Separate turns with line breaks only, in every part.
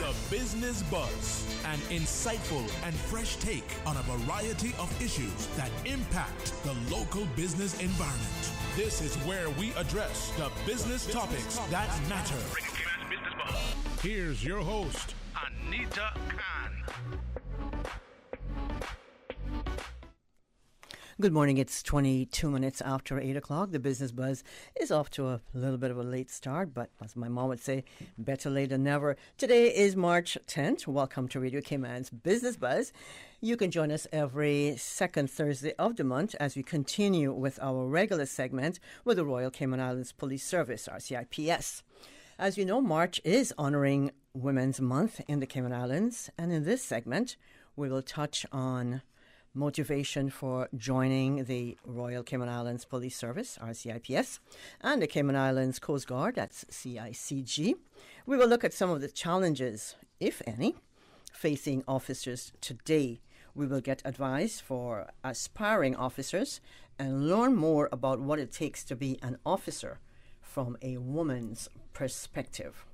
The Business Buzz, an insightful and fresh take on a variety of issues that impact the local business environment. This is where we address the business topics that matter. Here's your host, Anita Khan.
Good morning. It's 22 minutes after 8 o'clock. The Business Buzz is off to a little bit of a late start, but as my mom would say, better late than never. Today is March 10th. Welcome to Radio Cayman's Business Buzz. You can join us every second Thursday of the month as we continue with our regular segment with the Royal Cayman Islands Police Service, RCIPS. As you know, March is honoring Women's Month in the Cayman Islands, and in this segment, we will touch on motivation for joining the Royal Cayman Islands Police Service, RCIPS, and the Cayman Islands Coast Guard, that's CICG. We will look at some of the challenges, if any, facing officers today. We will get advice for aspiring officers and learn more about what it takes to be an officer from a woman's perspective.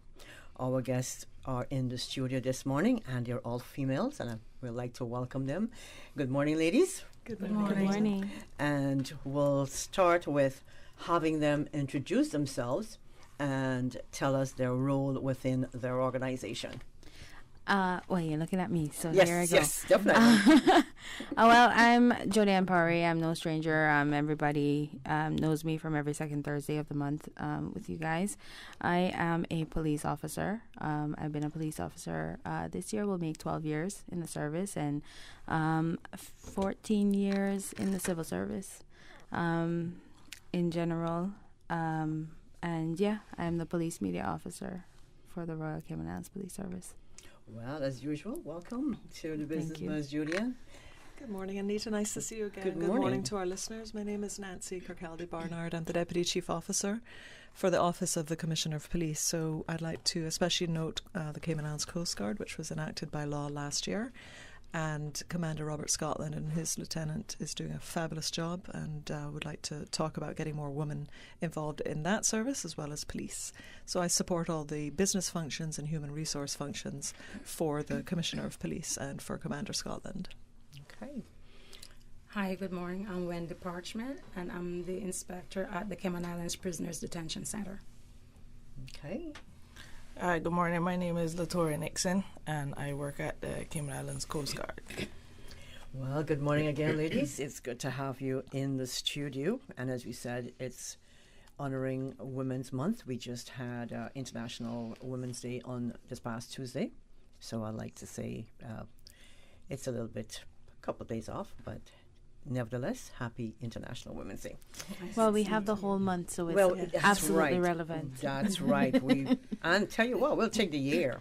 Our guests are in the studio this morning, and they're all females, and I would like to welcome them. Good morning, ladies.
Good morning. Good morning.
And we'll start with having them introduce themselves and tell us their role within their organization.
Well, you're looking at me, so
yes,
here I go.
Yes, definitely.
Well, I'm Jodie Portray. I'm no stranger. Everybody knows me from every second Thursday of the month with you guys. I am a police officer. I've been a police officer. This year will make 12 years in the service and 14 years in the civil service in general. And yeah, I'm the police media officer for the Royal Cayman Islands Police Service.
Well, as usual, welcome to the Business Buzz, Julia.
Good morning, Anita. Nice to see you again.
Good morning
to our listeners. My name is Nancy Kirkcaldy-Barnard. I'm the Deputy Chief Officer for the Office of the Commissioner of Police. So I'd like to especially note the Cayman Islands Coast Guard, which was enacted by law last year. And Commander Robert Scotland and his lieutenant is doing a fabulous job, and would like to talk about getting more women involved in that service as well as police. So I support all the business functions and human resource functions for the Commissioner of Police and for Commander Scotland.
Okay.
Hi, good morning. I'm Wendy Parchment, and I'm the inspector at the Cayman Islands Prisoners Detention Center.
Okay.
Hi, good morning. My name is Latoya Nixon, and I work at the Cayman Islands Coast Guard.
Well, good morning again, ladies. It's good to have you in the studio. And as we said, it's honoring Women's Month. We just had International Women's Day on this past Tuesday. So I'd like to say it's a couple of days off, but nevertheless, happy International Women's Day.
Well, we have the whole month, so it's absolutely relevant.
That's right. And tell you what, we'll take the year.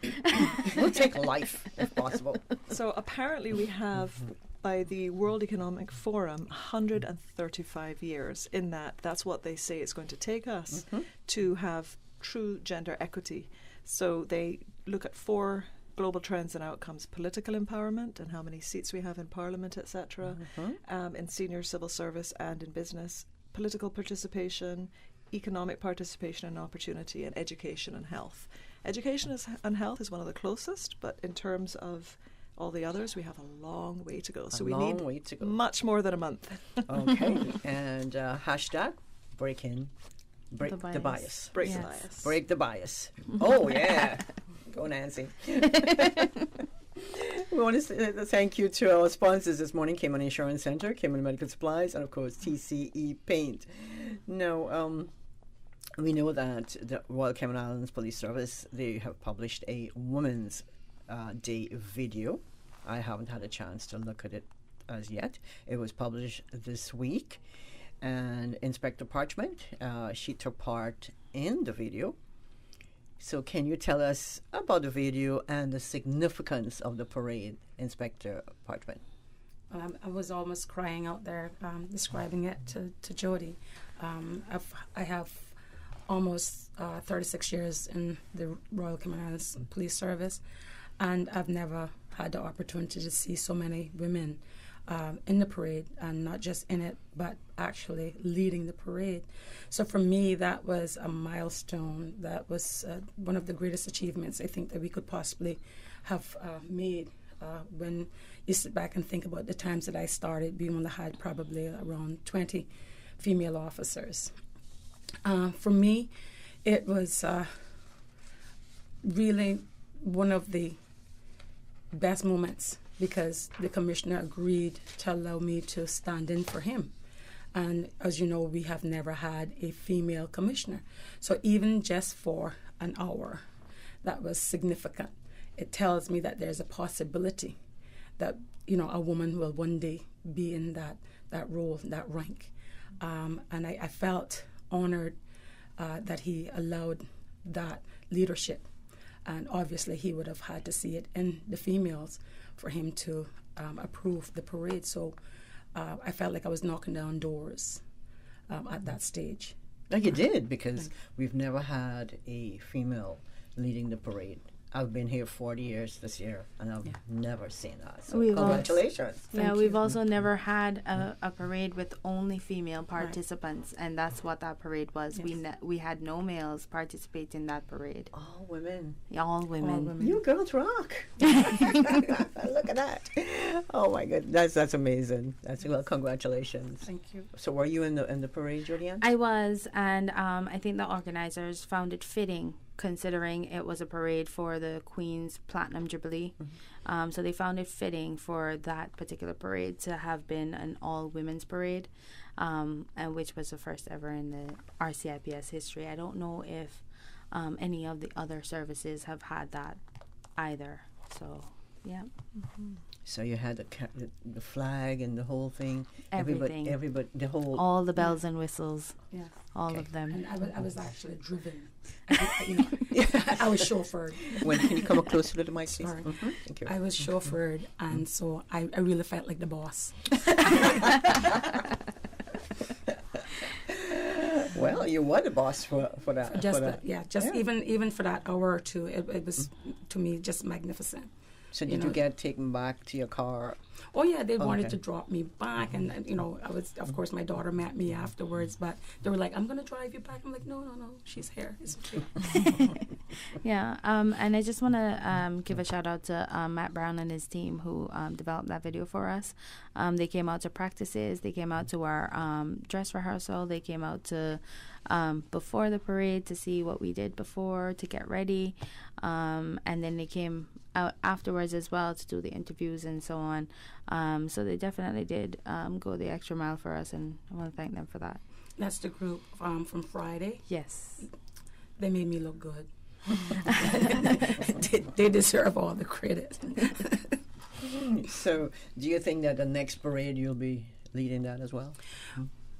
We'll take life, if possible.
So apparently we have, by the World Economic Forum, 135 years in that. That's what they say it's going to take us to have true gender equity. So they look at 4 global trends and outcomes: political empowerment and how many seats we have in Parliament, etc., in senior civil service and in business, political participation, economic participation and opportunity, and education and health. Education and health is one of the closest, but in terms of all the others, we have a long way to go. So we need much more than a month.
Okay. And hashtag break the bias.
Break the bias.
Break the bias. Oh, yeah. Go, Nancy. We want to say thank you to our sponsors this morning: Cayman Insurance Center, Cayman Medical Supplies, and of course TCE Paint. Now, we know that the Royal Cayman Islands Police Service, they have published a Women's Day video. I haven't had a chance to look at it as yet. It was published this week, and Inspector Parchment, she took part in the video. So can you tell us about the video and the significance of the parade, Inspector Parchment?
I was almost crying out there describing it to Jody. I have almost 36 years in the Royal Cayman Islands Police Service, and I've never had the opportunity to see so many women in the parade, and not just in it, but actually leading the parade. So for me, that was a milestone. That was one of the greatest achievements I think that we could possibly have made. When you sit back and think about the times that I started, we only had probably around 20 female officers. For me, it was really one of the best moments, because the commissioner agreed to allow me to stand in for him. And as you know, we have never had a female commissioner. So even just for an hour, that was significant. It tells me that there's a possibility that, you know, a woman will one day be in that role, that rank. And I felt honored that he allowed that leadership. And obviously he would have had to see it in the females for him to approve the parade. So I felt like I was knocking down doors at that stage.
Like you did, because we've never had a female leading the parade. I've been here 40 years this year, and I've never seen that. So congratulations.
We've also never had a parade with only female participants, and that's what that parade was. Yes. We had no males participate in that parade.
All women.
All women.
You girls rock. Look at that. Oh my goodness, that's amazing. Well, congratulations.
Thank you.
So were you in the parade, Julianne?
I was, and I think the organizers found it fitting, considering it was a parade for the Queen's Platinum Jubilee. Mm-hmm. So they found it fitting for that particular parade to have been an all-women's parade, and which was the first ever in the RCIPS history. I don't know if any of the other services have had that either. So, yeah. Mm-hmm.
So you had the flag and the whole thing.
Everything.
Everybody, the whole.
All the bells and whistles.
Yeah.
All of them.
And I was actually driven. I was chauffeured.
Can you come up closer to the mic, please?
Sorry.
Mm-hmm. Thank you.
I was chauffeured, and so I really felt like the boss.
Well, you were the boss for that.
Even for that hour or two, it was to me just magnificent.
So did you get taken back to your car?
Oh yeah, they wanted to drop me back, and I was, of course, my daughter met me afterwards, but they were like, "I'm gonna drive you back." I'm like, "No, she's here. It's okay."
Yeah, and I just want to give a shout out to Matt Brown and his team who developed that video for us. They came out to practices, they came out to our dress rehearsal, they came out to before the parade to see what we did before, to get ready, and then they came out afterwards as well to do the interviews and so on. So they definitely did go the extra mile for us, and I want to thank them for that.
That's the group from Friday.
Yes.
They made me look good. They deserve all the credit.
So do you think that the next parade you'll be leading that as well?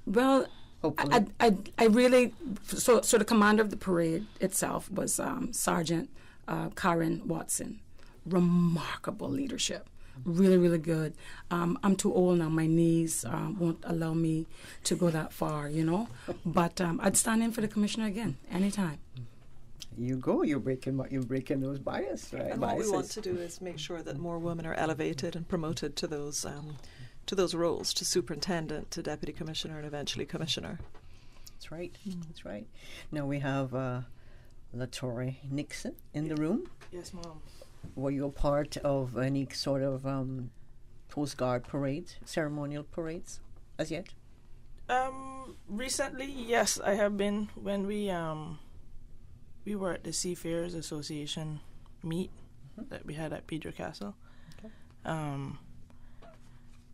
Well,
hopefully.
I really, so the commander of the parade itself was Sergeant Karen Watson. Remarkable leadership. Really, really good. I'm too old now. My knees won't allow me to go that far, But I'd stand in for the commissioner again, anytime.
You go. You're breaking those biases, right?
And what we want to do is make sure that more women are elevated and promoted to those roles, to superintendent, to deputy commissioner, and eventually commissioner.
That's right. That's right. Now we have LaTorre Nixon in the room.
Yes, Mom.
Were you a part of any sort of Coast Guard parades, ceremonial parades, as yet?
Recently, yes, I have been. When we were at the Seafarers Association meet that we had at Pedro Castle. Okay.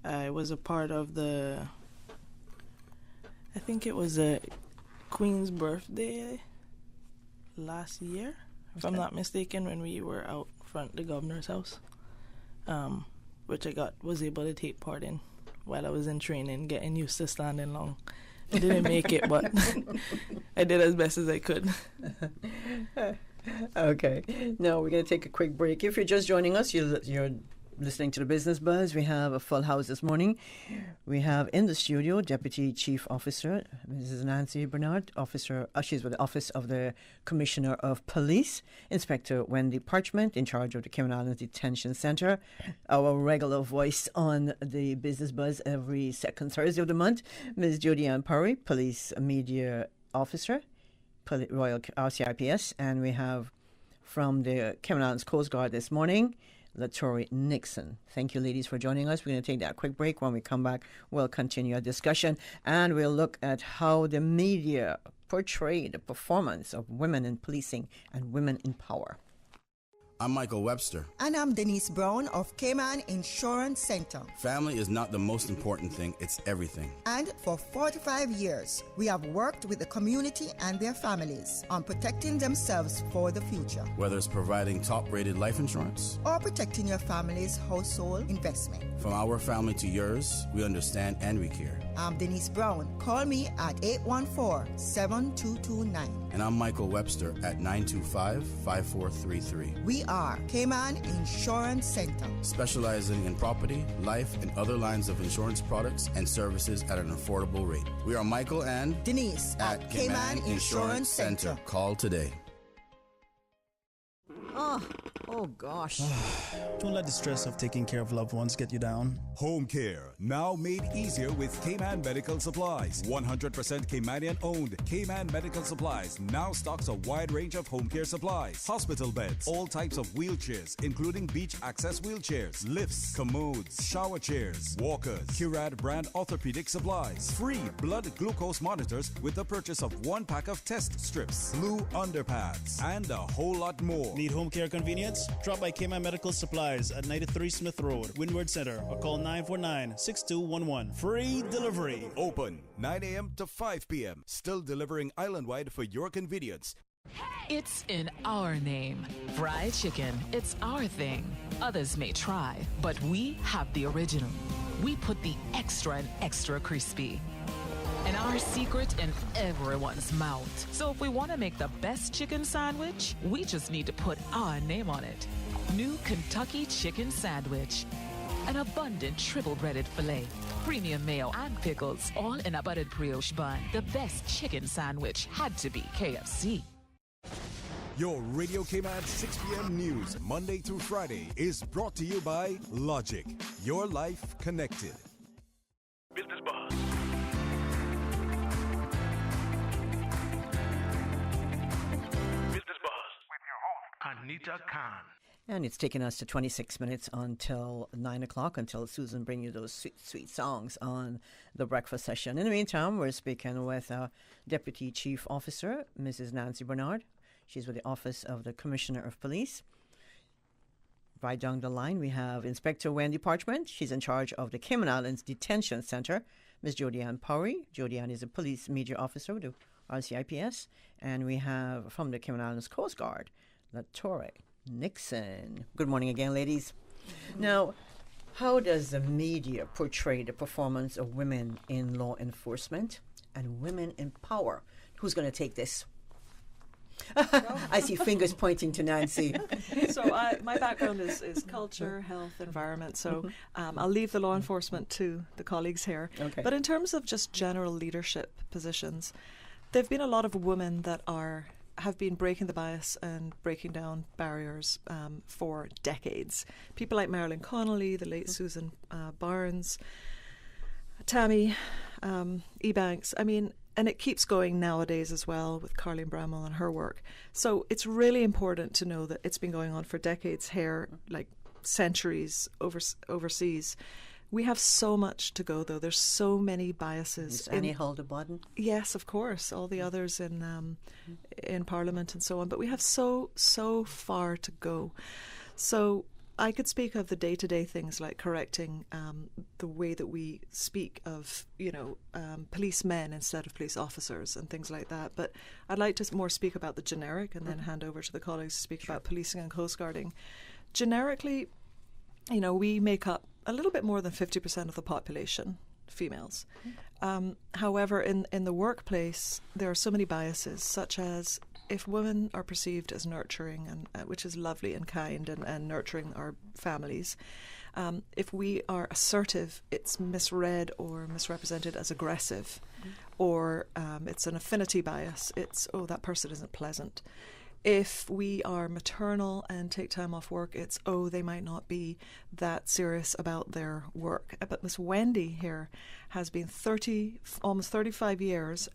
I was a part of I think it was a Queen's birthday last year, if I'm not mistaken, when we were out front the governor's house, which I was able to take part in while I was in training, getting used to standing long. I didn't make it, but I did as best as I could.
Okay. Now we're going to take a quick break. If you're just joining us, you're listening to the Business Buzz. We have a full house this morning. We have in the studio Deputy Chief Officer, Mrs. Nancy Bernard, officer. She's with the Office of the Commissioner of Police, Inspector Wendy Parchment, in charge of the Cayman Islands Detention Center, our regular voice on the Business Buzz every second Thursday of the month, Ms. Jody Ann Purry, Police Media Officer, Royal RCIPS, and we have from the Cayman Islands Coast Guard this morning, Latori Nixon. Thank you, ladies, for joining us. We're going to take that quick break. When we come back, we'll continue our discussion and we'll look at how the media portray the performance of women in policing and women in power.
I'm Michael Webster.
And I'm Denise Brown of Cayman Insurance Center.
Family is not the most important thing, it's everything.
And for 45 years, we have worked with the community and their families on protecting themselves for the future.
Whether it's providing top-rated life insurance
or protecting your family's household investment.
From our family to yours, we understand and we care.
I'm Denise Brown. Call me at 814-7229.
And I'm Michael Webster at 925-5433.
We are Cayman Insurance Center,
specializing in property, life, and other lines of insurance products and services at an affordable rate. We are Michael and
Denise at Cayman Insurance Center.
Call today.
Oh gosh.
Don't let the stress of taking care of loved ones get you down.
Home care, now made easier with Cayman Medical Supplies. 100% Caymanian owned. Cayman Medical Supplies now stocks a wide range of home care supplies. Hospital beds, all types of wheelchairs, including beach access wheelchairs, lifts, commodes, shower chairs, walkers, Curad brand orthopedic supplies. Free blood glucose monitors with the purchase of 1 pack of test strips, blue underpads, and a whole lot more.
Need home care convenience? Drop by Cayman Medical Supplies at 93 Smith Road, Windward Center, or call 949-6211. Free delivery.
Open 9 a.m. to 5 p.m. Still delivering island-wide for your convenience.
It's in our name. Fried chicken, it's our thing. Others may try, but we have the original. We put the extra and extra crispy. And our secret in everyone's mouth. So if we want to make the best chicken sandwich, we just need to put our name on it. New Kentucky Chicken Sandwich. An abundant triple breaded filet, premium mayo and pickles, all in a buttered brioche bun. The best chicken sandwich had to be KFC.
Your Radio Cayman 6 p.m. news, Monday through Friday, is brought to you by Logic. Your life connected.
Business Buzz. Anita Khan.
And it's taken us to 26 minutes until 9 o'clock, until Susan brings you those sweet, sweet songs on the breakfast session. In the meantime, we're speaking with Deputy Chief Officer, Mrs. Nancy Bernard. She's with the Office of the Commissioner of Police. Right down the line, we have Inspector Wendy Parchment. She's in charge of the Cayman Islands Detention Center. Ms. Jody Ann Purry. Jody Ann is a Police Media Officer with the RCIPS. And we have from the Cayman Islands Coast Guard, Latori Nixon. Good morning again, ladies. Now, how does the media portray the performance of women in law enforcement and women in power? Who's going to take this? I see fingers pointing to Nancy.
So my background is culture, health, environment. So I'll leave the law enforcement to the colleagues here.
Okay.
But in terms of just general leadership positions, there have been a lot of women that have been breaking the bias and breaking down barriers for decades. People like Marilyn Connolly, the late Susan Barnes, Tammy Ebanks. I mean, and it keeps going nowadays as well with Carleen Bramwell and her work. So it's really important to know that it's been going on for decades here, like centuries overseas. We have so much to go, though. There's so many biases.
Is Annie Holder-Bodden?
Yes, of course. All the others in Parliament and so on. But we have so far to go. So I could speak of the day-to-day things like correcting the way that we speak of, policemen instead of police officers and things like that. But I'd like to more speak about the generic and then hand over to the colleagues to speak about policing and coastguarding. Generically, we make up a little bit more than 50% of the population, females. However, in the workplace, there are so many biases, such as if women are perceived as nurturing, and which is lovely and kind and nurturing our families, if we are assertive, it's misread or misrepresented as aggressive, or it's an affinity bias. It's, oh, that person isn't pleasant. If we are maternal and take time off work, it's, oh, they might not be that serious about their work. But Miss Wendy here has been almost 35 years,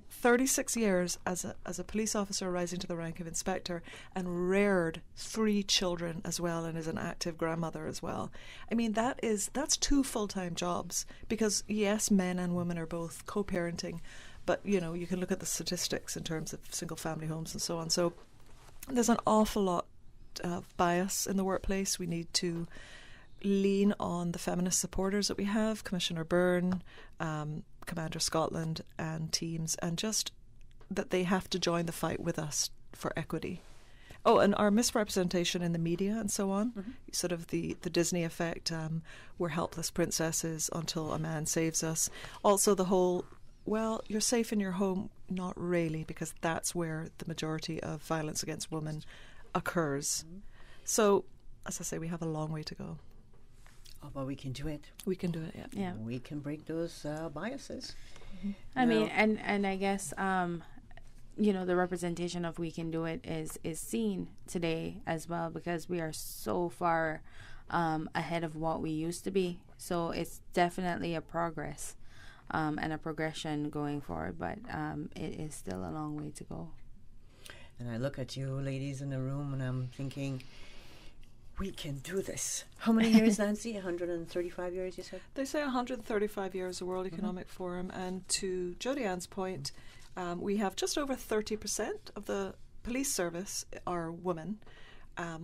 36 years as a police officer rising to the rank of inspector, and reared 3 children as well, and is an active grandmother as well. I mean, that's 2 full-time jobs, because yes, men and women are both co-parenting, but you know, you can look at the statistics in terms of single-family homes and so on. So there's an awful lot of bias in the workplace. We need to lean on the feminist supporters that we have, Commissioner Byrne, Commander Scotland and teams, and just that they have to join the fight with us for equity. Oh, and our misrepresentation in the media and so on, sort of the Disney effect, we're helpless princesses until a man saves us. Also the whole, well, you're safe in your home. Not really, because that's where the majority of violence against women occurs. So, as I say, we have a long way to go.
Oh, but we can do it.
We can do it, yeah.
We can break those biases.
I mean, and I guess, you know, the representation of we can do it is seen today as well, because we are so far ahead of what we used to be. So it's definitely a progress. And a progression going forward, but it is still a long way to go.
And I look at you ladies in the room and I'm thinking, we can do this. How many years, Nancy? 135 years, you said?
They say 135 years, the World Economic Forum, and to Jodie Ann's point, we have just over 30% of the police service are women,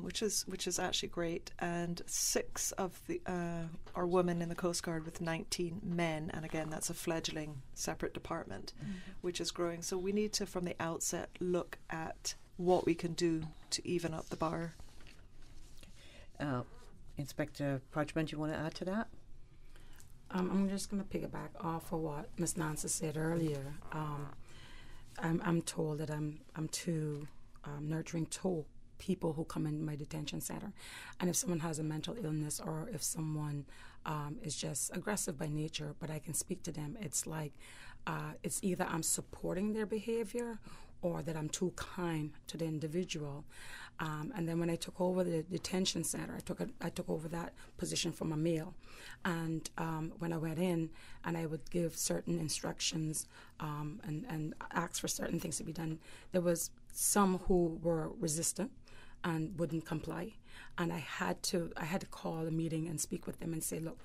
which is actually great, and 6 of the are women in the Coast Guard, with 19 men, and again that's a fledgling separate department, which is growing. So we need to, from the outset, look at what we can do to even up the bar.
Inspector Parchment, you want to add to that?
I'm just going to piggyback off of what Ms. Nancy said earlier. I'm told that I'm too nurturing to people who come in my detention center, and if someone has a mental illness, or if someone is just aggressive by nature, but I can speak to them, it's like it's either I'm supporting their behavior or that I'm too kind to the individual. And then when I took over the detention center, I took over that position from a male, and when I went in and I would give certain instructions and ask for certain things to be done, there was some who were resistant and wouldn't comply, and I had to call a meeting and speak with them and say, look,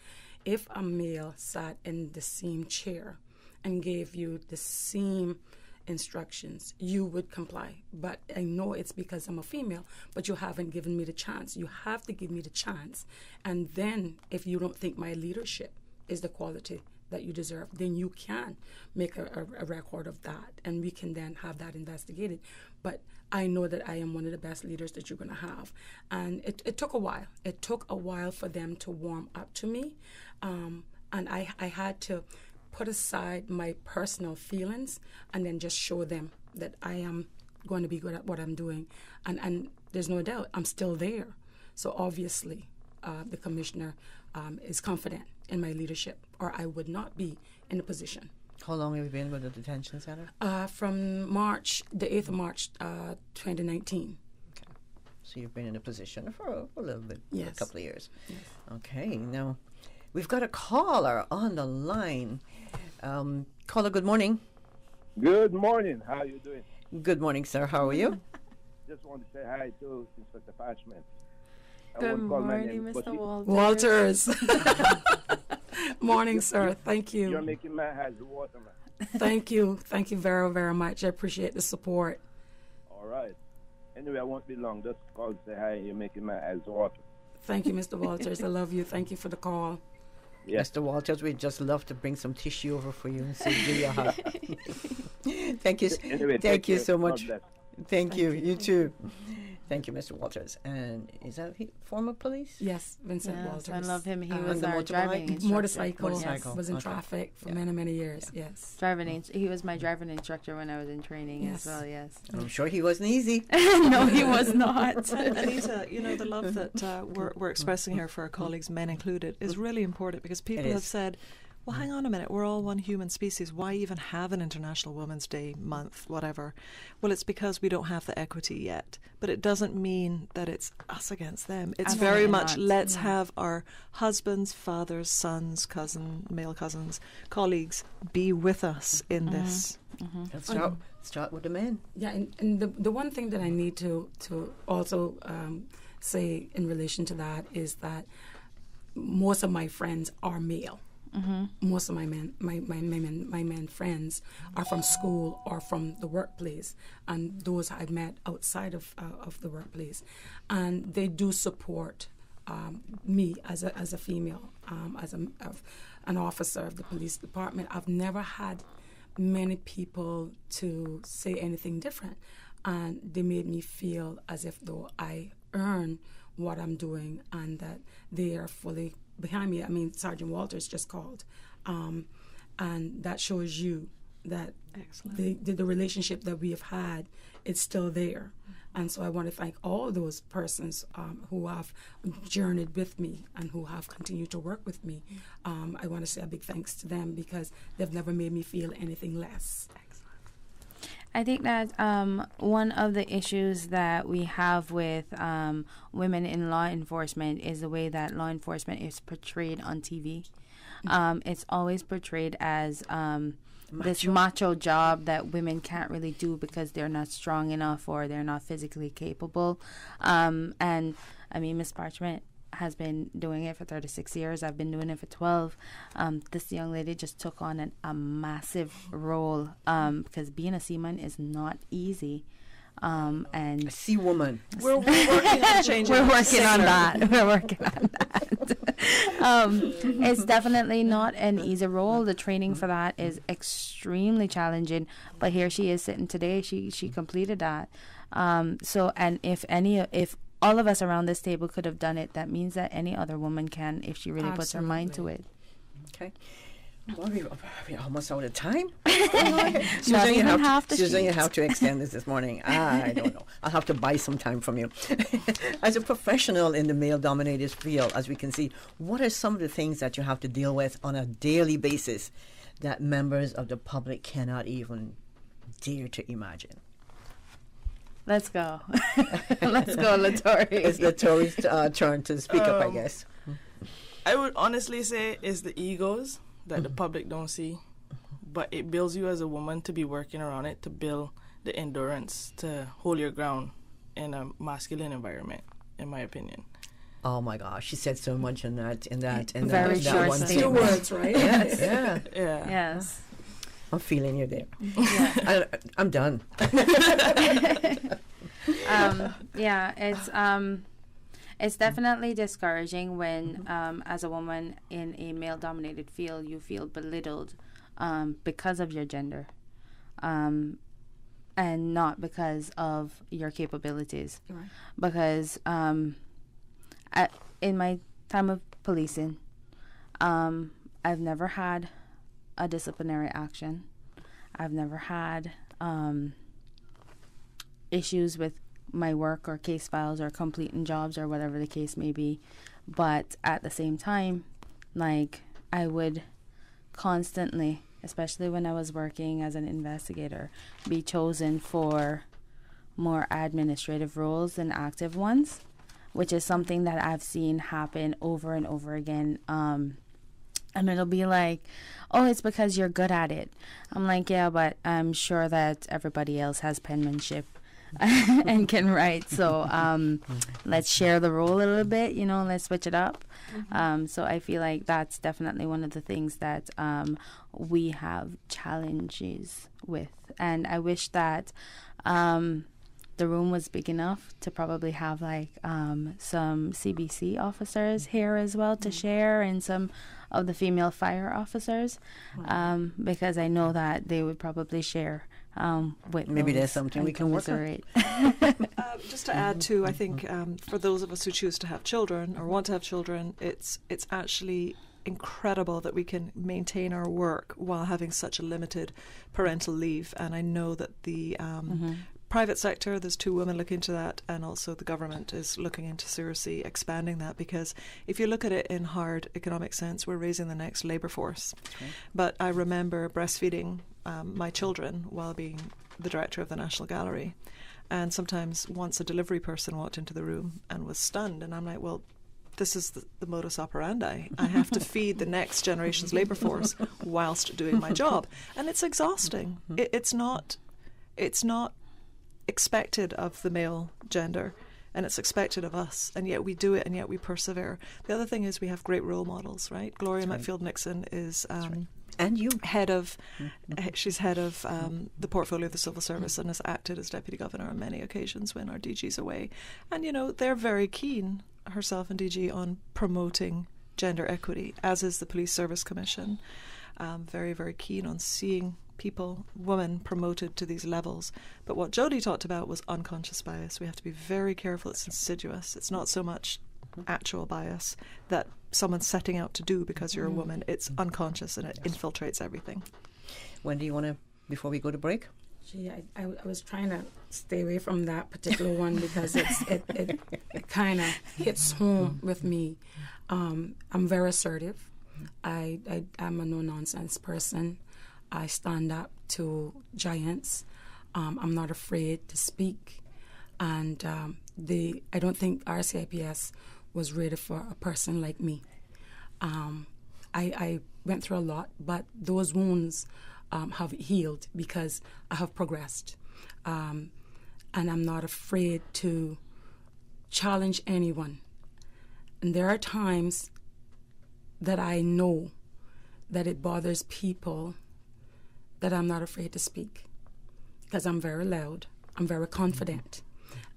if a male sat in the same chair and gave you the same instructions, you would comply. But I know it's because I'm a female, but you haven't given me the chance. You have to give me the chance, and then if you don't think my leadership is the quality that you deserve, then you can make a record of that, and we can then have that investigated. But I know that I am one of the best leaders that you're going to have. And it took a while. It took a while for them to warm up to me. And I had to put aside my personal feelings and then just show them that I am going to be good at what I'm doing. And there's no doubt I'm still there. So obviously the commissioner is confident in my leadership, or I would not be in the position.
How long have you been with the detention center?
From the 8th of March, 2019.
Okay. So you've been in a position for a little bit,
yes,
a couple of years.
Yes.
Okay, now we've got a caller on the line. Caller, good morning.
Good morning. How are you doing?
Good morning, sir. How are you?
Just want to say hi to Inspector Parchment.
Good morning, Mr.
Walters. Morning, sir. Thank you.
You're making my eyes water, man.
Thank you. Thank you very, very much. I appreciate the support.
All right. Anyway, I won't be long. Just call to say hi. You're making my eyes water.
Thank you, Mr. Walters. I love you. Thank you for the call.
Yes.
Mr. Walters, we'd just love to bring some tissue over for you and say, give you a hug. Thank you.
Anyway,
thank you so much.
God bless.
Thank you. You too. Thank you, Mr. Walters. And is that former police?
Yes, Vincent Walters.
I love him. He
On
was
the
our driving instructor.
Motorcycle. Was in traffic for many years. Yes.
He was my driving instructor when I was in training as well. Yes.
I'm sure he wasn't easy.
No, he was not.
Anita, the love that we're expressing here for our colleagues, men included, is really important because people have said, well, hang on a minute, we're all one human species. Why even have an International Women's Day month, whatever? Well, it's because we don't have the equity yet. But it doesn't mean that it's us against them. It's very much let's have our husbands, fathers, sons, male cousins, colleagues be with us in this.
Let's start with the men.
Yeah, and the one thing that I need to also say in relation to that is that most of my friends are male. Most of my men friends are from school or from the workplace, and those I've met outside of the workplace, and they do support me as a female, as an officer of the police department. I've never had many people to say anything different, and they made me feel as if though I earn what I'm doing and that they are fully behind me. I mean, Sergeant Walters just called, and that shows you that the relationship that we have had, it's still there. And so I want to thank all those persons who have journeyed with me and who have continued to work with me. I want to say a big thanks to them because they've never made me feel anything less.
I think that one of the issues that we have with women in law enforcement is the way that law enforcement is portrayed on TV. It's always portrayed as this macho job that women can't really do because they're not strong enough or they're not physically capable. And I mean, Miss Parchment has been doing it for 36 years. I've been doing it for 12. This young lady just took on a massive role because being a seaman is not easy. And
a sea woman.
We're working on changing.
We're working on that. We're working on that. It's definitely not an easy role. The training for that is extremely challenging. But here she is sitting today. She completed that. So, and if all of us around this table could have done it, that means that any other woman can if she really puts her mind to it.
Okay. Well, we're almost out of time.
Susan, you have
to extend this morning. I don't know. I'll have to buy some time from you. As a professional in the male-dominated field, as we can see, what are some of the things that you have to deal with on a daily basis that members of the public cannot even dare to imagine?
Let's go. Let's go, Latori.
It's Latori's turn to speak up, I guess.
I would honestly say it's the egos that the public don't see, but it builds you as a woman to be working around it, to build the endurance to hold your ground in a masculine environment, in my opinion.
Oh my gosh, she said so much in that
very short
one
statement. 2 words, right?
Yes.
Yeah.
Yes.
I'm feeling you there. Yeah. I'm done.
It's definitely discouraging when, as a woman in a male-dominated field, you feel belittled because of your gender, and not because of your capabilities. Right. Because in my time of policing, I've never had a disciplinary action. I've never had issues with my work or case files or completing jobs or whatever the case may be. But at the same time, like, I would constantly, especially when I was working as an investigator, be chosen for more administrative roles than active ones, which is something that I've seen happen over and over again. And it'll be like, oh, it's because you're good at it. I'm like, yeah, but I'm sure that everybody else has penmanship and can write. So let's share the role a little bit, let's switch it up. So I feel like that's definitely one of the things that we have challenges with. And I wish that the room was big enough to probably have like some CBC officers here as well to share, and some of the female fire officers, because I know that they would probably share with
maybe there's something we can work on.
Just to add to, I think for those of us who choose to have children or want to have children, it's actually incredible that we can maintain our work while having such a limited parental leave. And I know that the private sector, there's 2 women looking into that, and also the government is looking into seriously expanding that, because if you look at it in hard economic sense, we're raising the next labour force. Right. But I remember breastfeeding my children while being the director of the National Gallery, and sometimes once a delivery person walked into the room and was stunned, and I'm like, well, this is the modus operandi. I have to feed the next generation's labour force whilst doing my job, and it's exhausting. It's not expected of the male gender, and it's expected of us, and yet we do it, and yet we persevere. The other thing is we have great role models, right? Gloria Macfield Nixon is
and you
head of she's head of the portfolio of the civil service and has acted as deputy governor on many occasions when our DG's away, and they're very keen, herself and DG, on promoting gender equity, as is the Police Service Commission. Very, very keen on seeing women promoted to these levels. But what Jodie talked about was unconscious bias. We have to be very careful. It's insidious. It's not so much actual bias that someone's setting out to do because you're a woman. It's unconscious, and it infiltrates everything.
When do you want to, before we go to break?
Gee, I was trying to stay away from that particular one because it kind of hits home with me. I'm very assertive. I'm a no-nonsense person. I stand up to giants. I'm not afraid to speak. And I don't think RCIPS was ready for a person like me. I went through a lot, but those wounds have healed because I have progressed. And I'm not afraid to challenge anyone. And there are times that I know that it bothers people that I'm not afraid to speak, because I'm very loud, I'm very confident,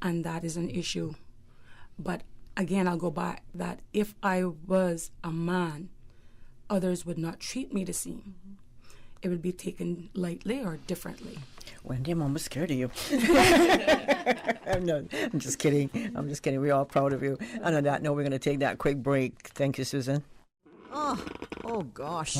and that is an issue. But again, I'll go back that if I was a man, others would not treat me the same. It would be taken lightly or differently.
Wendy, I'm almost scared of you. No, I'm just kidding. We're all proud of you. And on that note, we're going to take that quick break. Thank you, Susan. Oh gosh.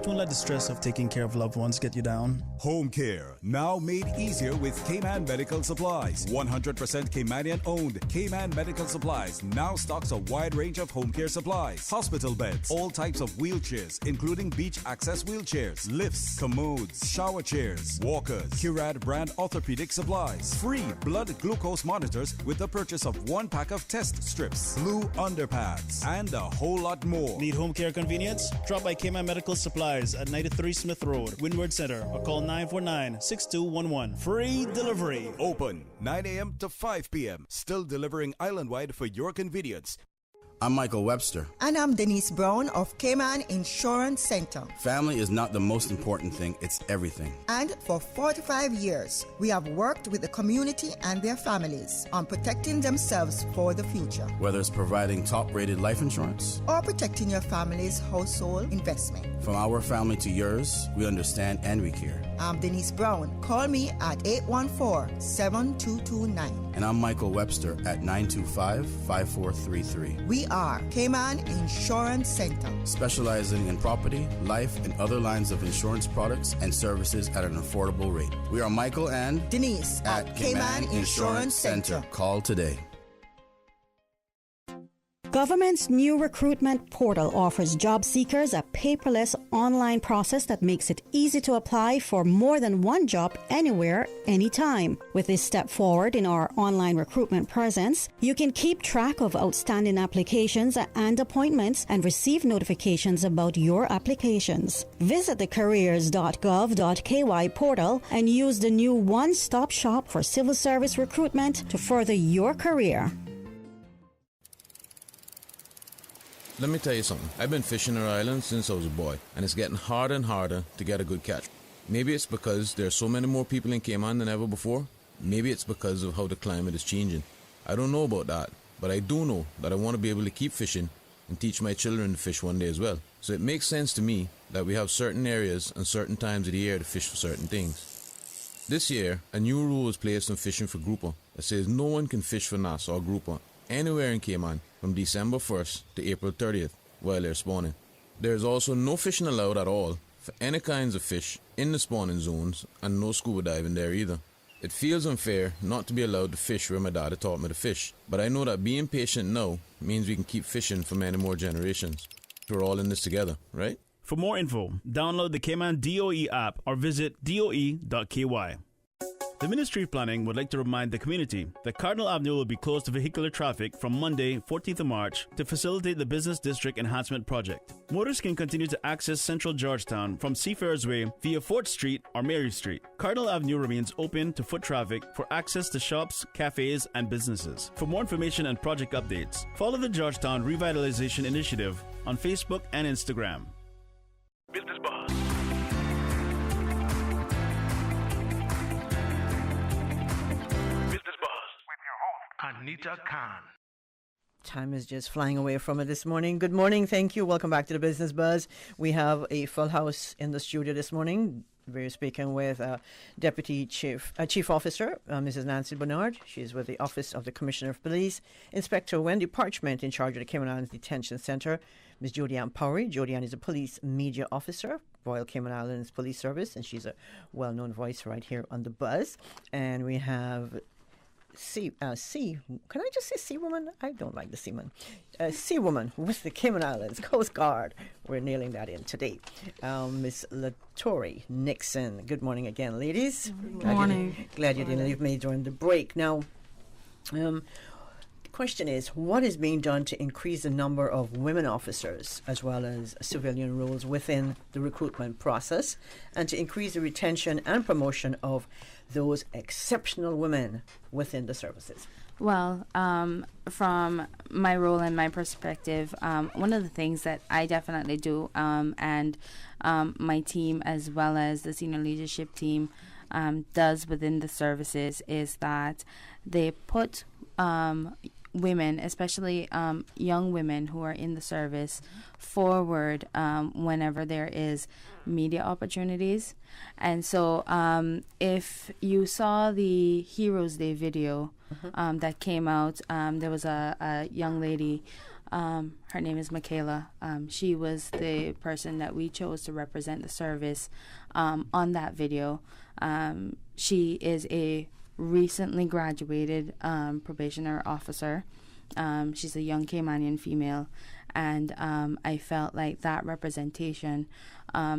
Don't let the stress of taking care of loved ones get you down.
Home care, now made easier with Cayman Medical Supplies. 100% Caymanian owned. Cayman Medical Supplies now stocks a wide range of home care supplies. Hospital beds, all types of wheelchairs, including beach access wheelchairs, lifts, commodes, shower chairs, walkers, Curad brand orthopedic supplies. Free blood glucose monitors with the purchase of 1 pack of test strips, blue underpads, and a whole lot more.
Need home care convenience? Drop by Cayman Medical Supplies at 93 Smith Road, Windward Center, or call 949-6211. Free delivery.
Open 9 a.m. to 5 p.m. Still delivering island-wide for your convenience.
I'm Michael Webster.
And I'm Denise Brown of Cayman Insurance Center.
Family is not the most important thing, it's everything.
And for 45 years, we have worked with the community and their families on protecting themselves for the future.
Whether it's providing top-rated life insurance
or protecting your family's household investment.
From our family to yours, we understand and we care.
I'm Denise Brown. Call me at 814-7229.
And I'm Michael Webster at 925-5433.
We are Cayman Insurance Center,
specializing in property, life, and other lines of insurance products and services at an affordable rate. We are Michael and
Denise at Cayman Insurance Center.
Call today.
Government's new recruitment portal offers job seekers a paperless online process that makes it easy to apply for more than one job anywhere, anytime. With this step forward in our online recruitment presence, you can keep track of outstanding applications and appointments and receive notifications about your applications. Visit the careers.gov.ky portal and use the new one-stop shop for civil service recruitment to further your career.
Let me tell you something. I've been fishing our island since I was a boy, and it's getting harder and harder to get a good catch. Maybe it's because there are so many more people in Cayman than ever before. Maybe it's because of how the climate is changing. I don't know about that, but I do know that I want to be able to keep fishing and teach my children to fish one day as well. So it makes sense to me that we have certain areas and certain times of the year to fish for certain things. This year, a new rule was placed on fishing for grouper. that says no one can fish for Nassau grouper anywhere in Cayman from December 1st to April 30th while they're spawning. There is also no fishing allowed at all for any kinds of fish in the spawning zones, and no scuba diving there either. It feels unfair not to be allowed to fish where my daddy taught me to fish, but I know that being patient now means we can keep fishing for many more generations. We're all in this together, right?
For more info, download the Cayman DOE app or visit doe.ky. The Ministry of Planning would like to remind the community that Cardinal Avenue will be closed to vehicular traffic from Monday, 14th of March, to facilitate the Business District Enhancement Project. Motorists can continue to access Central Georgetown from Seafarers Way via Fort Street or Mary Street. Cardinal Avenue remains open to foot traffic for access to shops, cafes, and businesses. For more information and project updates, follow the Georgetown Revitalization Initiative on Facebook and Instagram.
Business Buzz. Anita Khan.
Time is just flying away from it this morning. Good morning. Thank you. Welcome back to the Business Buzz. We have a full house in the studio this morning. We're speaking with Deputy Chief Officer, Mrs. Nancy Bernard. She's with the Office of the Commissioner of Police. Inspector Wendy Parchment, in charge of the Cayman Islands Detention Center. Ms. Jodianne Powery. Jodianne is a police media officer, Royal Cayman Islands Police Service, and she's a well-known voice right here on the Buzz. And we have can I just say Sea Woman? I don't like the Seaman. Sea Woman with the Cayman Islands Coast Guard. We're nailing that in today. Miss Latori Nixon. Good morning again, ladies.
Good morning.
Glad you didn't leave me during the break. Now, the question is, what is being done to increase the number of women officers as well as civilian roles within the recruitment process, and to increase the retention and promotion of those exceptional women within the services?
Well, from my role and my perspective, one of the things that I definitely do, and my team as well as the senior leadership team does within the services, is that they put women, especially young women who are in the service, forward whenever there is media opportunities. And so if you saw the Heroes Day video that came out, there was a young lady, her name is Michaela. She was the person that we chose to represent the service on that video. She is a recently graduated probationary officer. She's a young Caymanian female, and I felt like that representation,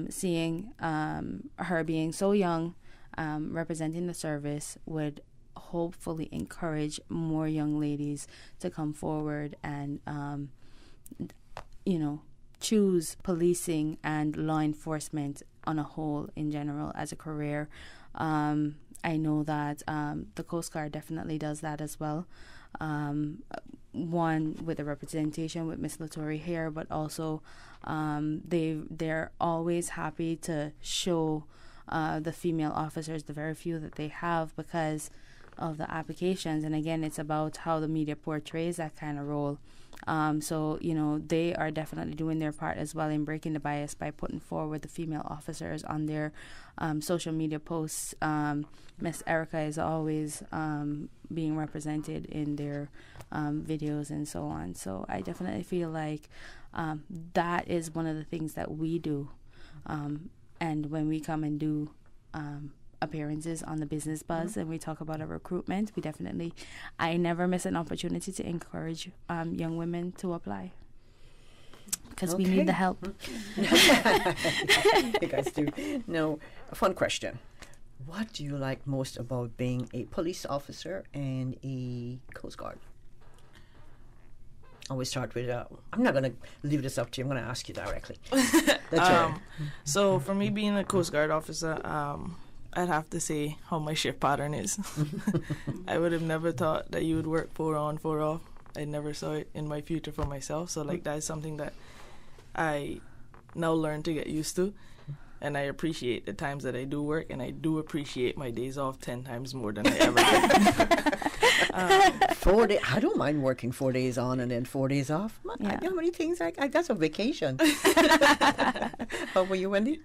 seeing her being so young, representing the service, would hopefully encourage more young ladies to come forward and choose policing and law enforcement on a whole in general as a career. I know that the Coast Guard definitely does that as well. One, with the representation with Miss Latori here, but also they're always happy to show the female officers, the very few that they have, because of the applications. And again, it's about how the media portrays that kind of role. So, they are definitely doing their part as well in breaking the bias by putting forward the female officers on their social media posts. Miss Erica is always being represented in their videos and so on. So I definitely feel like that is one of the things that we do. And when we come and do appearances on the Business Buzz and we talk about our recruitment, I never miss an opportunity to encourage young women to apply, because we need the help.
You guys do. Now, a fun question. What do you like most about being a police officer and a Coast Guard? I always start with, I'm not going to leave this up to you. I'm going to ask you directly.
So for me, being a Coast Guard officer, I'd have to say how my shift pattern is. I would have never thought that you would work 4 on, 4 off. I never saw it in my future for myself. So that is something that I now learn to get used to. And I appreciate the times that I do work, and I do appreciate my days off 10 times more than I ever did.
4 days. I don't mind working 4 days on and then 4 days off.
Yeah.
How many things? That's a vacation. How about you, Wendy?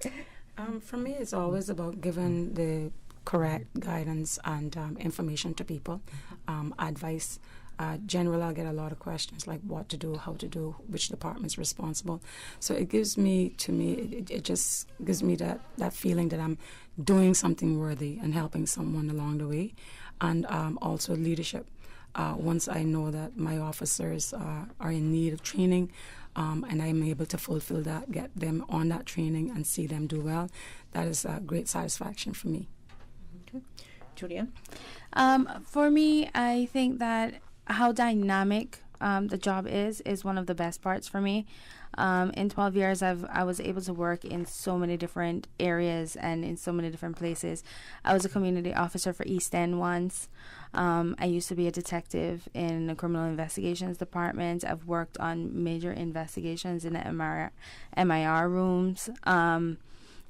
For me, it's always about giving the correct guidance and information to people, advice. Generally, I'll get a lot of questions like what to do, how to do, which department's responsible. So it gives me, it just gives me that feeling that I'm doing something worthy and helping someone along the way. And also leadership. Once I know that my officers are in need of training, and I'm able to fulfill that, get them on that training and see them do well, that is a great satisfaction for me.
Okay. Julianne?
For me, I think that how dynamic the job is one of the best parts for me. In 12 years, I was able to work in so many different areas and in so many different places. I was a community officer for East End once. I used to be a detective in the criminal investigations department. I've worked on major investigations in the MIR rooms.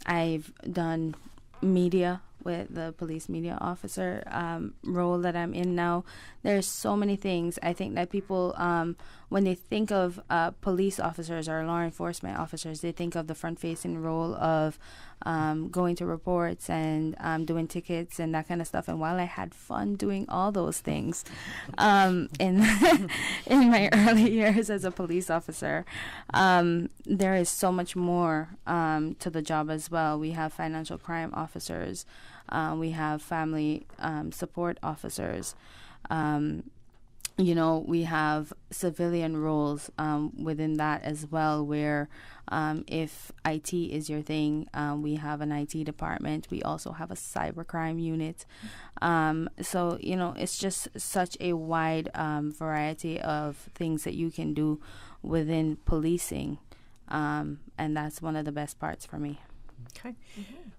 I've done media with the police media officer role that I'm in now. There's so many things. I think that people, when they think of police officers or law enforcement officers, they think of the front-facing role of going to reports and doing tickets and that kind of stuff. And while I had fun doing all those things in in my early years as a police officer, there is so much more to the job as well. We have financial crime officers. We have family support officers. We have civilian roles within that as well, where if IT is your thing, we have an IT department. We also have a cybercrime unit. So, it's just such a wide variety of things that you can do within policing. And that's one of the best parts for me.
Okay. Mm-hmm.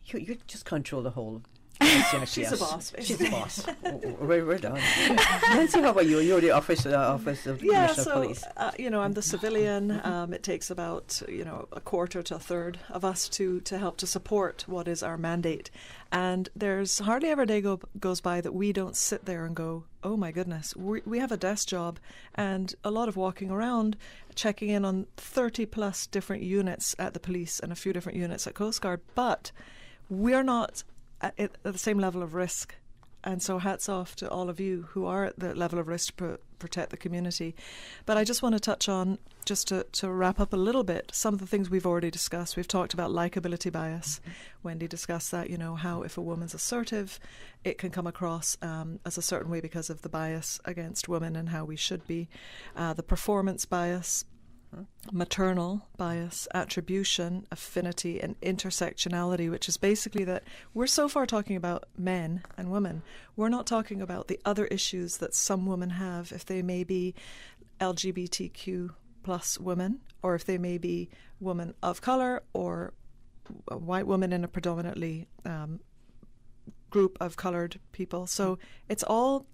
You just control the whole.
She's a boss.
She's a boss. We're done. Nancy, how about you? You're the office of Commissioner of Police.
I'm the civilian. It takes about a quarter to a third of us to help to support what is our mandate. And there's hardly ever a day goes by that we don't sit there and go, oh my goodness, we have a desk job and a lot of walking around, checking in on 30 plus different units at the police and a few different units at Coast Guard, but we're not at the same level of risk. And so hats off to all of you who are at the level of risk to protect the community. But I just want to touch on, just to wrap up a little bit, some of the things we've already discussed. We've talked about likability bias. Wendy discussed that, how if a woman's assertive, it can come across as a certain way because of the bias against women and how we should be. The performance bias, maternal bias, attribution, affinity, and intersectionality, which is basically that we're so far talking about men and women. We're not talking about the other issues that some women have, if they may be LGBTQ plus women, or if they may be women of color, or a white woman in a predominantly group of colored people. So it's all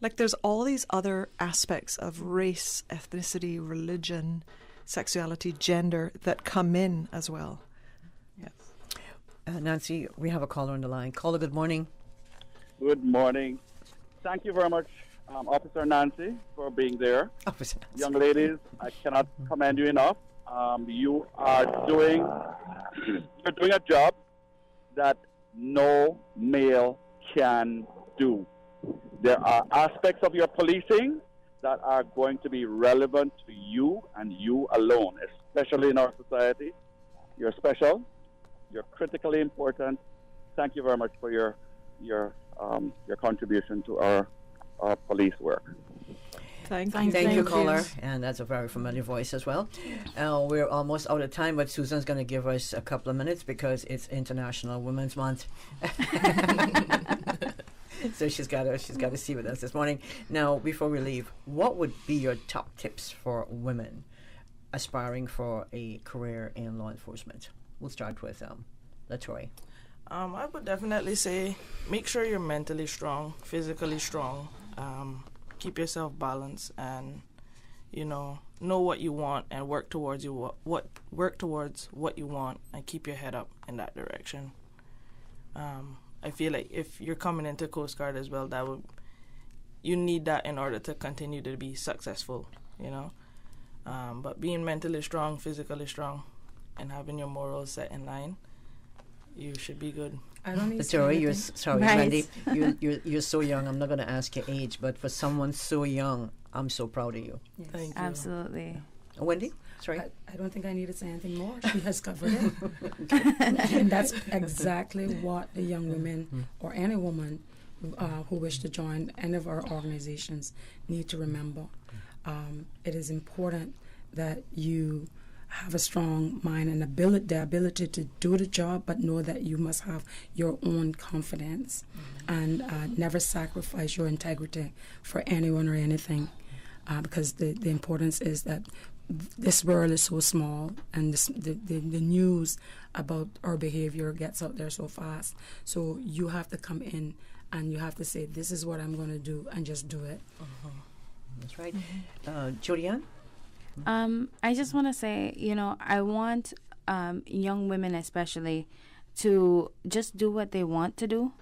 like there's all these other aspects of race, ethnicity, religion, sexuality, gender that come in as well. Yes.
Nancy, we have a caller on the line. Caller, good morning.
Good morning. Thank you very much, Officer Nancy, for being there.
Officer Nancy.
Young ladies, I cannot commend you enough. You are doing a job that no male can do. There are aspects of your policing that are going to be relevant to you and you alone, especially in our society. You're special. You're critically important. Thank you very much for your contribution to our police work.
Thank
you, caller. And that's a very familiar voice as well. We're almost out of time, but Susan's going to give us a couple of minutes because it's International Women's Month. So she's got to see with us this morning. Now, before we leave, what would be your top tips for women aspiring for a career in law enforcement? We'll start with LaToya.
I would definitely say make sure you're mentally strong, physically strong. Keep yourself balanced, and know what you want and work towards what you want, and keep your head up in that direction. I feel like if you're coming into Coast Guard as well, you need that in order to continue to be successful, But being mentally strong, physically strong, and having your morals set in line, you should be good.
I don't need
Sorry,
anything.
sorry,
Right.
Wendy. You're so young. I'm not going to ask your age, but for someone so young, I'm so proud of you.
Yes.
Thank you.
Absolutely.
Wendy, sorry.
I don't think I needed to say anything more. She has covered it. And that's exactly what the young women or any woman who wish to join any of our organizations need to remember. It is important that you have a strong mind and the ability to do the job, but know that you must have your own confidence and never sacrifice your integrity for anyone or anything, because the importance is that this world is so small, and the news about our behavior gets out there so fast. So you have to come in and you have to say, this is what I'm going to do, and just do it.
That's right. Jodianne?
I just want to say, I want young women especially to just do what they want to do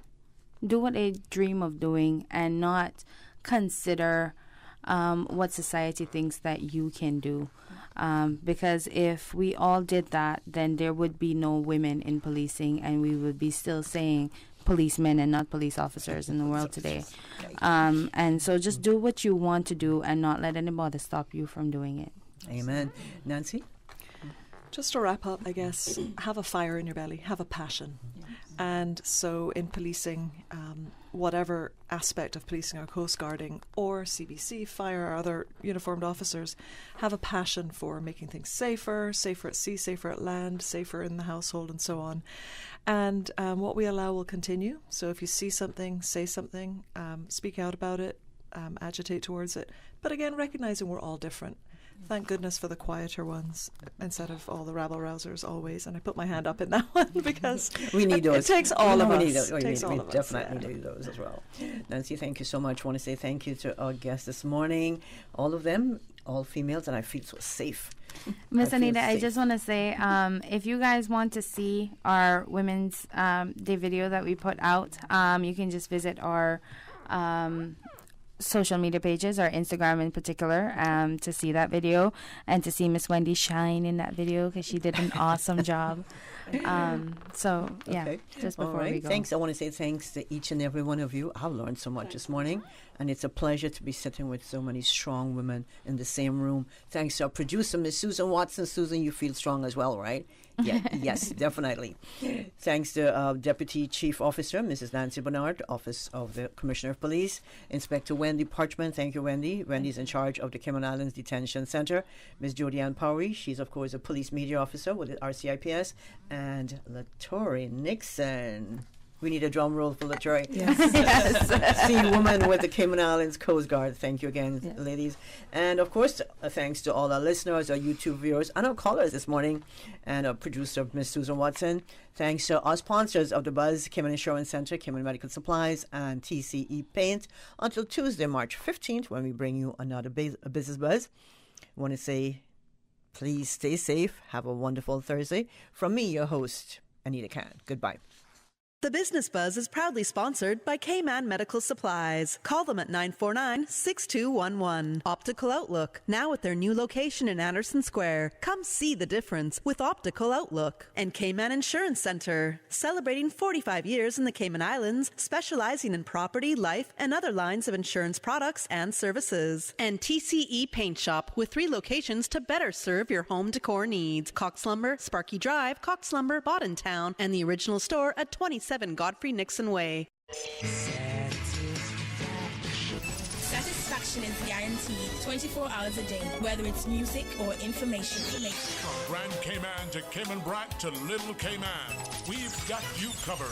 what they dream of doing, and not consider what society thinks that you can do. Because if we all did that, then there would be no women in policing, and we would be still saying policemen and not police officers in the world today. And so just do what you want to do and not let anybody stop you from doing it.
Amen. Nancy?
Just to wrap up, I guess, have a fire in your belly, have a passion. And so in policing, whatever aspect of policing or coast guarding or CBC, fire or other uniformed officers, have a passion for making things safer at sea, safer at land, safer in the household, and so on. And what we allow will continue. So if you see something, say something, speak out about it, agitate towards it. But again, recognizing we're all different. Thank goodness for the quieter ones instead of all the rabble-rousers always. And I put my hand up in that one because
we need those.
It takes all of us.
We
It
definitely need those as well. Nancy, thank you so much. I want to say thank you to our guests this morning, all of them, all females, and I feel so safe.
Miss Anita, I just want to say, if you guys want to see our Women's Day video that we put out, you can just visit our social media pages, our Instagram in particular, to see that video and to see Miss Wendy shine in that video, because she did an awesome job. So, yeah,
okay.
just before we go.
Thanks. I want to say thanks to each and every one of you. I've learned so much this morning, and it's a pleasure to be sitting with so many strong women in the same room. Thanks to our producer, Miss Susan Watson. Susan, you feel strong as well, right? Yeah, yes, definitely. Thanks to Deputy Chief Officer, Mrs. Nancy Bernard, Office of the Commissioner of Police. Inspector Wendy Parchman. Thank you, Wendy. Wendy's in charge of the Cayman Islands Detention Center. Ms. Jodianne Powery. She's, of course, a Police Media Officer with the RCIPS. And Latori Nixon. We need a drum roll for Latori. Yes. See, woman with the Cayman Islands Coast Guard. Thank you again, ladies. And, of course, thanks to all our listeners, our YouTube viewers, and our callers this morning, and our producer, Miss Susan Watson. Thanks to our sponsors of the Buzz, Cayman Insurance Center, Cayman Medical Supplies, and TCE Paint. Until Tuesday, March 15th, when we bring you another Business Buzz. I want to say, please stay safe. Have a wonderful Thursday. From me, your host, Anita Khan. Goodbye.
The Business Buzz is proudly sponsored by Cayman Medical Supplies. Call them at 949-6211. Optical Outlook, now at their new location in Anderson Square. Come see the difference with Optical Outlook. And Cayman Insurance Center, celebrating 45 years in the Cayman Islands, specializing in property, life, and other lines of insurance products and services. And TCE Paint Shop, with 3 locations to better serve your home decor needs. Cox Lumber, Sparky Drive, Cox Lumber, Town, and the original store at 27 Godfrey Nixon Way.
Satisfaction is guaranteed 24 hours a day, whether it's music or information.
Grand Cayman to Cayman Brac to Little Cayman. We've got you covered.